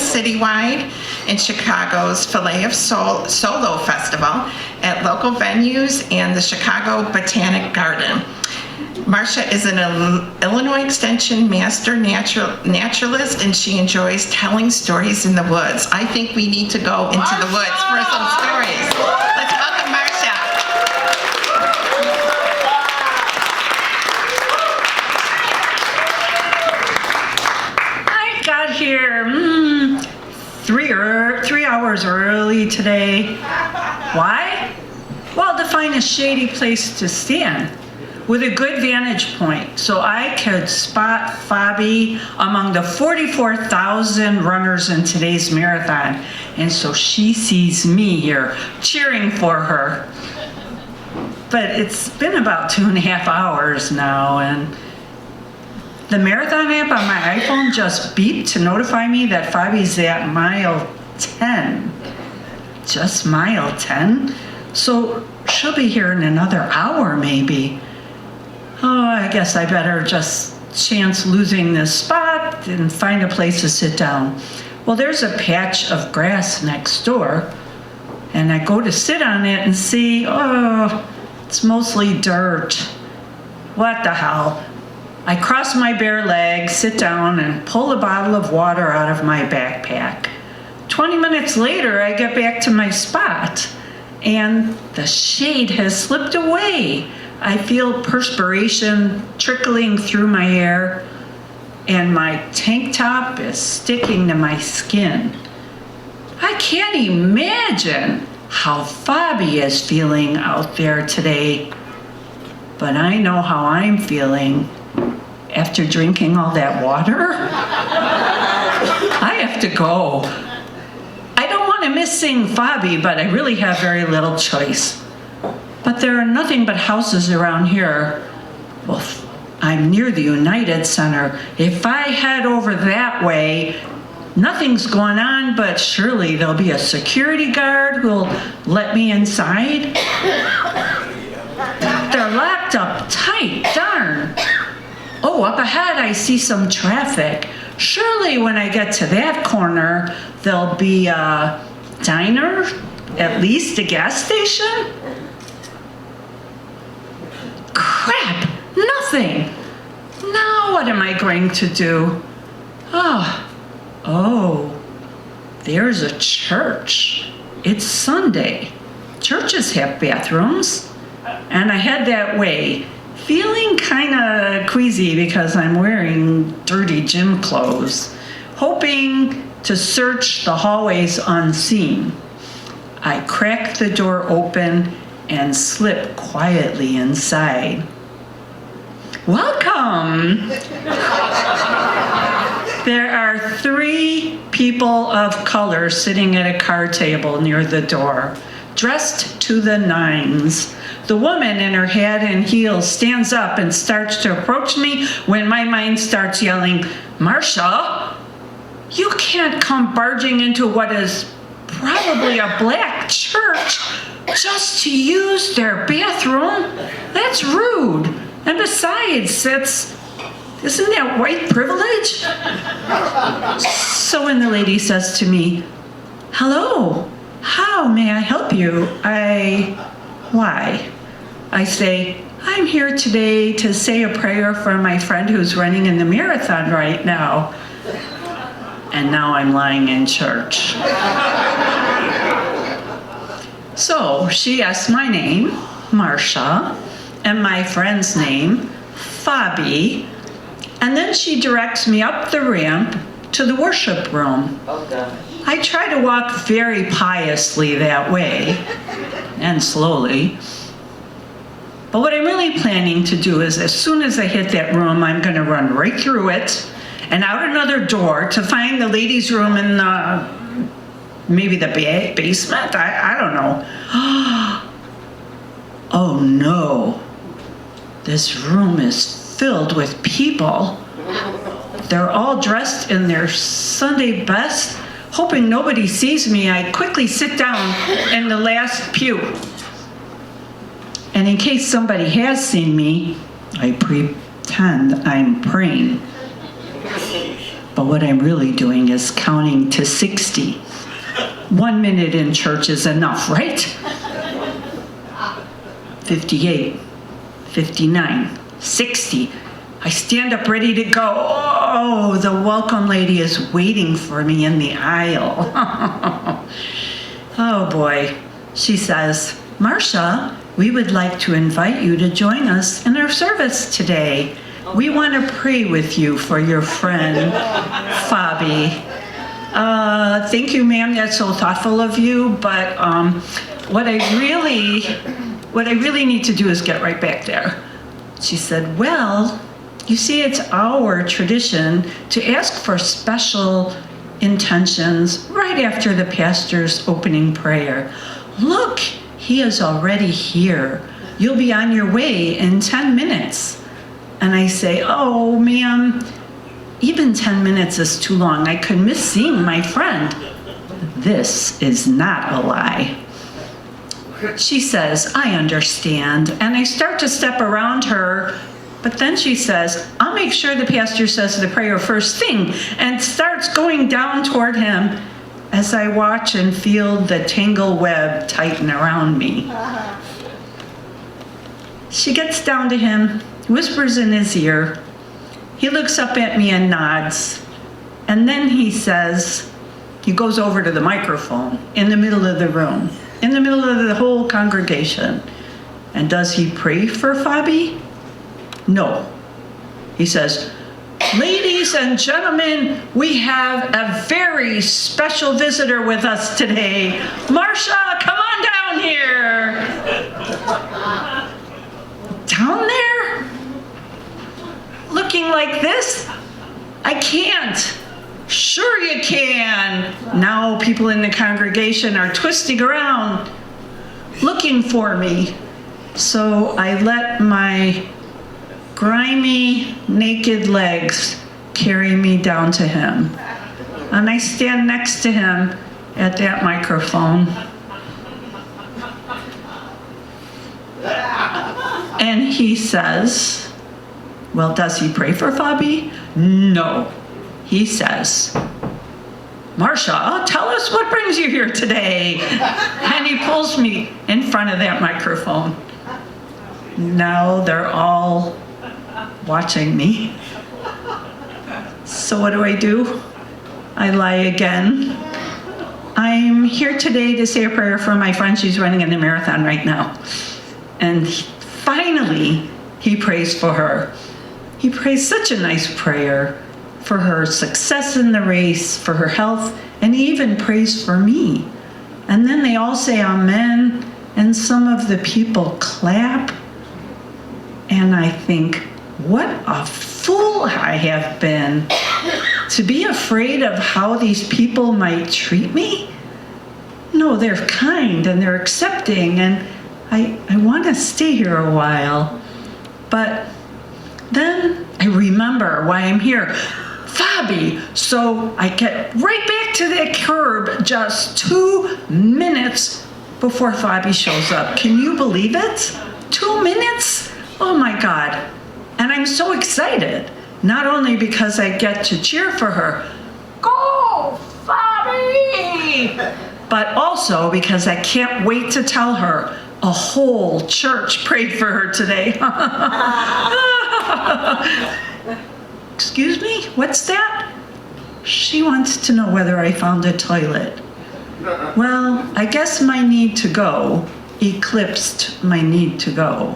citywide in Chicago's Filet of Solo Festival at local venues and the Chicago Botanic Garden. Marcia is an Illinois Extension Master Naturalist, and she enjoys telling stories in the woods. I think we need to go into the woods for some stories. Let's welcome Marcia. I got here 3 hours early today. Why? Well, to find a shady place to stand with a good vantage point so I could spot Fabi among the 44,000 runners in today's marathon. And so she sees me here cheering for her. But it's been about 2.5 hours now, and the marathon app on my iPhone just beeped to notify me that Fabi's at mile 10. Just mile 10? So she'll be here in another hour maybe. Oh, I guess I better just chance losing this spot and find a place to sit down. Well, there's a patch of grass next door, and I go to sit on it and see, oh, it's mostly dirt. What the hell? I cross my bare legs, sit down, and pull a bottle of water out of my backpack. 20 minutes later, I get back to my spot, and the shade has slipped away. I feel perspiration trickling through my hair, and my tank top is sticking to my skin. I can't imagine how Fabi is feeling out there today, but I know how I'm feeling after drinking all that water. I have to go. I don't want to miss seeing Fabi, but I really have very little choice. But there are nothing but houses around here. Well, I'm near the United Center. If I head over that way, nothing's going on, but surely there'll be a security guard who'll let me inside. They're locked up tight, darn. Oh, up ahead I see some traffic. Surely when I get to that corner, there'll be a diner, at least a gas station. Crap, nothing. Now what am I going to do? Oh, there's a church. It's Sunday. Churches have bathrooms. And I head that way, feeling kind of queasy because I'm wearing dirty gym clothes, hoping to search the hallways unseen. I crack the door open and slip quietly inside. Welcome! There are 3 people of color sitting at a card table near the door, dressed to the nines. The woman in her hat and heels stands up and starts to approach me when my mind starts yelling, Marcia, you can't come barging into what is probably a black church just to use their bathroom. That's rude. And besides, isn't that white privilege? So when the lady says to me, hello, how may I help you? Why? I say, I'm here today to say a prayer for my friend who's running in the marathon right now. And now I'm lying in church. So she asked my name, Marcia, and my friend's name, Fabi, and then she directs me up the ramp to the worship room. I try to walk very piously that way, and slowly. But what I'm really planning to do is, as soon as I hit that room, I'm going to run right through it and out another door to find the ladies' room in maybe the basement? I don't know. Oh no. This room is filled with people. They're all dressed in their Sunday best. Hoping nobody sees me, I quickly sit down in the last pew. And in case somebody has seen me, I pretend I'm praying. But what I'm really doing is counting to 60. 1 minute in church is enough, right? 58, 59, 60. I stand up ready to go. Oh, the welcome lady is waiting for me in the aisle. Oh boy. She says, Marcia, we would like to invite you to join us in our service today. We want to pray with you for your friend, Fabi. Thank you, ma'am. That's so thoughtful of you. But what I really need to do is get right back there. She said, well, you see, it's our tradition to ask for special intentions right after the pastor's opening prayer. Look, he is already here. You'll be on your way in 10 minutes. And I say, oh, ma'am, even 10 minutes is too long. I could miss seeing my friend. This is not a lie. She says, I understand. And I start to step around her, but then she says, I'll make sure the pastor says the prayer first thing, and starts going down toward him as I watch and feel the tangle web tighten around me. She gets down to him, whispers in his ear. He looks up at me and nods. And then he says, he goes over to the microphone in the middle of the room, in the middle of the whole congregation. And does he pray for Fabi? No. He says, ladies and gentlemen, we have a very special visitor with us today. Marcia, come on down here. Down there? Looking like this? I can't. Sure you can. Now people in the congregation are twisting around, looking for me. So I let my grimy, naked legs carry me down to him. And I stand next to him at that microphone. And he says, well, does he pray for Fabi? No. He says, Marcia, tell us what brings you here today. And he pulls me in front of that microphone. Now they're all watching me. So what do? I lie again. I'm here today to say a prayer for my friend. She's running in the marathon right now. And finally, he prays for her. He prays such a nice prayer for her success in the race, for her health, and he even prays for me. And then they all say amen, and some of the people clap. And I think, what a fool I have been to be afraid of how these people might treat me. No, they're kind and they're accepting, and I want to stay here a while. But then I remember why I'm here. Fabi. So I get right back to the curb just 2 minutes before Fabi shows up. Can you believe it? 2 minutes? Oh my God. And I'm so excited, not only because I get to cheer for her, go Fabi, but also because I can't wait to tell her a whole church prayed for her today. Excuse me, what's that? She wants to know whether I found a toilet. Well, I guess my need to go eclipsed my need to go.